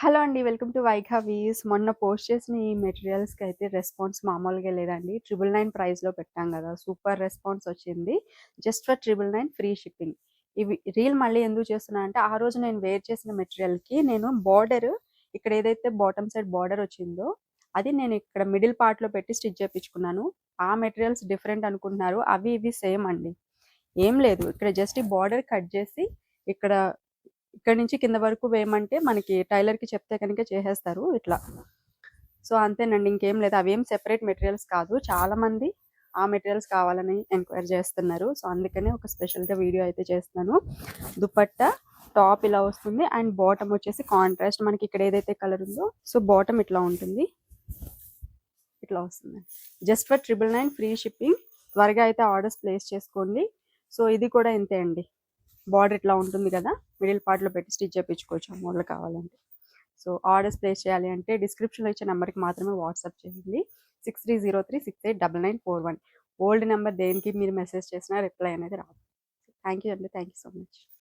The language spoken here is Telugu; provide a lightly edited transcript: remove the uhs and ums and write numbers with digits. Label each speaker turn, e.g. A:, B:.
A: హలో అండి. వెల్కమ్ టు వైఘావీస్. మొన్న పోస్ట్ చేసిన ఈ మెటీరియల్స్‌కైతే రెస్పాన్స్ మామూలుగా లేదండి. 999 ప్రైస్‌లో పెట్టాం గదా! సూపర్ రెస్పాన్స్ వచ్చింది. Just for 999 free shipping. ఇవి రీల్ మళ్ళీ ఎందుకు చేస్తున్నా అంటే, ఆ రోజు నేను వేర్ చేసిన మెటీరియల్‌కి నేను బార్డర్ ఇక్కడ ఏదైతే బాటమ్ సైడ్ బార్డర్ వచ్చిందో, అది నేను ఇక్కడ మిడిల్ పార్ట్‌లో పెట్టి స్టిచ్ చేపించుకున్నాను. ఆ మెటీరియల్స్ డిఫరెంట్ అనుకుంటున్నారు. అవి ఇవి సేమ్ అండి. ఏం లేదు. ఇక్కడ జస్ట్ ఈ బార్డర్ కట్ చేసి ఇక్కడ ఇక్కడి నుంచి కింద వరకు వేయమంటే మనకి టైలర్‌కి చెప్తే కనుక చేసేస్తారు ఇట్లా. సో, అంతేనండి. ఇంకేం లేదు. అవేం సెపరేట్ మెటీరియల్స్ కాదు. చాలామంది ఆ మెటీరియల్స్ కావాలని ఎంక్వైరీ చేస్తున్నారు. సో, అందుకనే ఒక స్పెషల్‌గా వీడియో అయితే చేస్తున్నాను. దుపట్టా, టాప్ ఇలా వస్తుంది అండ్ బాటమ్ వచ్చేసి కాంట్రాస్ట్ మనకి ఇక్కడ ఏదైతే కలర్ ఉందో సో, బాటమ్ ఇట్లా ఉంటుంది. ఇట్లా వస్తుంది. Just for 999 free shipping. త్వరగా అయితే ఆర్డర్స్ ప్లేస్ చేసుకోండి. సో, ఇది కూడా ఇంతే అండి. బార్డర్ ఇట్లా ఉంటుంది కదా! మిడిల్ పార్ట్‌లో పెట్టి స్టిచ్ చేపించుకోవచ్చు ఆ మోడల్ కావాలంటే. సో, ఆర్డర్స్ ప్లేస్ చేయాలి అంటే డిస్క్రిప్షన్‌లో ఇచ్చే నంబర్‌కి మాత్రమే వాట్సాప్ చేయండి. 6303689941. ఓల్డ్ నంబర్ దేనికి మీరు మెసేజ్ చేసినా రిప్లై అనేది రాదు. థ్యాంక్ యూ అండి. Thank you so much.